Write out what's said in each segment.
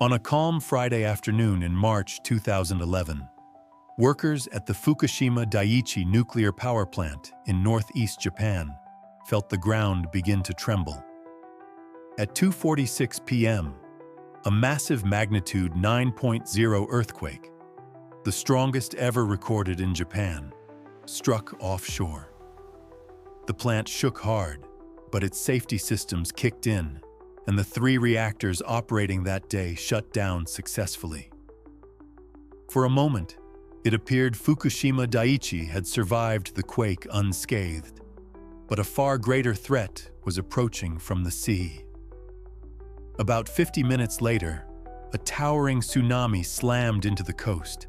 On a calm Friday afternoon in March 2011, workers at the Fukushima Daiichi nuclear power plant in northeast Japan felt the ground begin to tremble. At 2:46 p.m., a massive magnitude 9.0 earthquake, the strongest ever recorded in Japan, struck offshore. The plant shook hard, but its safety systems kicked in, and the 3 reactors operating that day shut down successfully. For a moment, it appeared Fukushima Daiichi had survived the quake unscathed, but a far greater threat was approaching from the sea. About 50 minutes later, a towering tsunami slammed into the coast.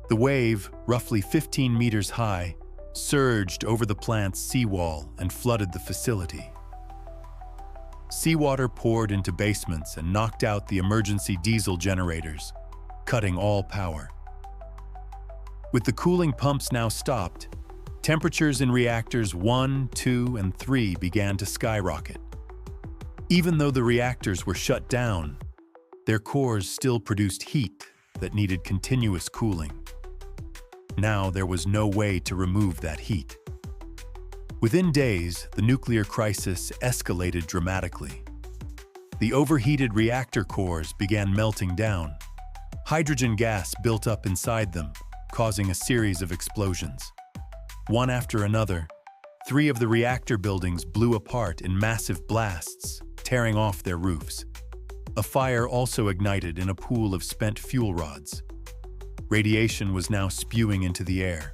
The wave, roughly 15 meters high, surged over the plant's seawall and flooded the facility. Seawater poured into basements and knocked out the emergency diesel generators, cutting all power. With the cooling pumps now stopped, temperatures in reactors 1, 2, and 3 began to skyrocket. Even though the reactors were shut down, their cores still produced heat that needed continuous cooling. Now there was no way to remove that heat. Within days, the nuclear crisis escalated dramatically. The overheated reactor cores began melting down. Hydrogen gas built up inside them, causing a series of explosions. One after another, 3 of the reactor buildings blew apart in massive blasts, tearing off their roofs. A fire also ignited in a pool of spent fuel rods. Radiation was now spewing into the air.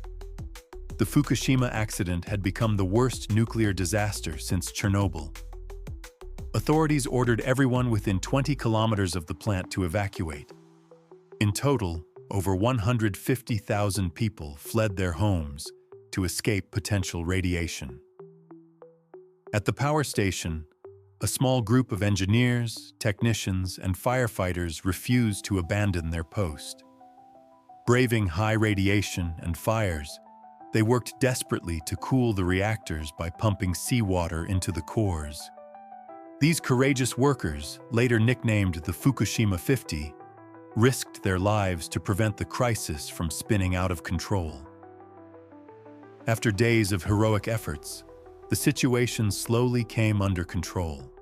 The Fukushima accident had become the worst nuclear disaster since Chernobyl. Authorities ordered everyone within 20 kilometers of the plant to evacuate. In total, over 150,000 people fled their homes to escape potential radiation. At the power station, a small group of engineers, technicians, and firefighters refused to abandon their post. Braving high radiation and fires, they worked desperately to cool the reactors by pumping seawater into the cores. These courageous workers, later nicknamed the Fukushima 50, risked their lives to prevent the crisis from spinning out of control. After days of heroic efforts, the situation slowly came under control.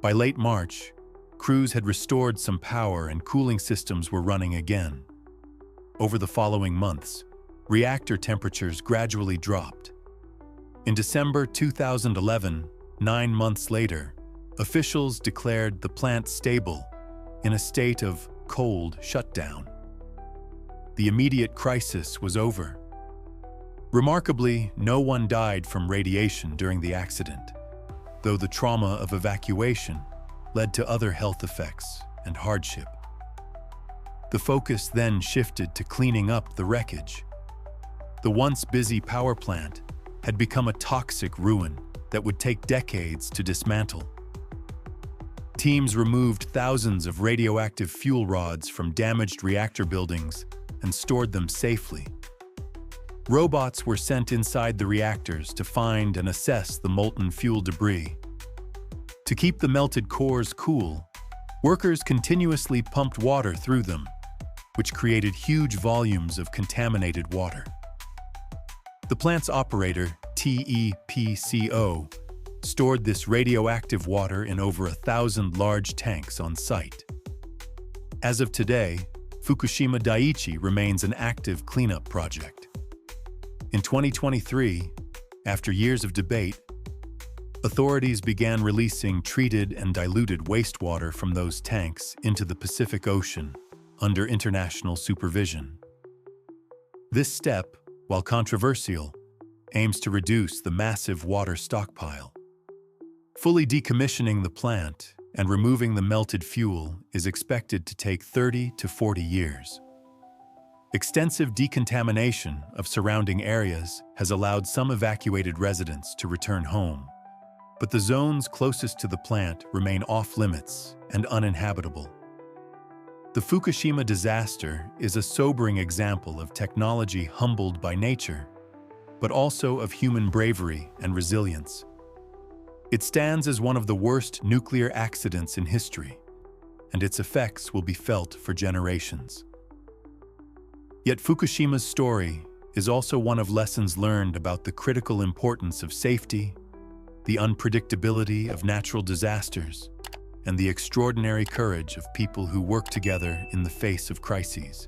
By late March, crews had restored some power and cooling systems were running again. Over the following months, reactor temperatures gradually dropped. In December 2011, 9 months later, officials declared the plant stable in a state of cold shutdown. The immediate crisis was over. Remarkably, no one died from radiation during the accident, though the trauma of evacuation led to other health effects and hardship. The focus then shifted to cleaning up the wreckage. The once busy power plant had become a toxic ruin that would take decades to dismantle. Teams removed thousands of radioactive fuel rods from damaged reactor buildings and stored them safely. Robots were sent inside the reactors to find and assess the molten fuel debris. To keep the melted cores cool, workers continuously pumped water through them, which created huge volumes of contaminated water. The plant's operator, TEPCO, stored this radioactive water in over 1,000 large tanks on site. As of today, Fukushima Daiichi remains an active cleanup project. In 2023, after years of debate, authorities began releasing treated and diluted wastewater from those tanks into the Pacific Ocean under international supervision. This step, while controversial, aims to reduce the massive water stockpile. Fully decommissioning the plant and removing the melted fuel is expected to take 30 to 40 years. Extensive decontamination of surrounding areas has allowed some evacuated residents to return home, but the zones closest to the plant remain off-limits and uninhabitable. The Fukushima disaster is a sobering example of technology humbled by nature, but also of human bravery and resilience. It stands as one of the worst nuclear accidents in history, and its effects will be felt for generations. Yet Fukushima's story is also one of lessons learned about the critical importance of safety, the unpredictability of natural disasters, and the extraordinary courage of people who work together in the face of crises.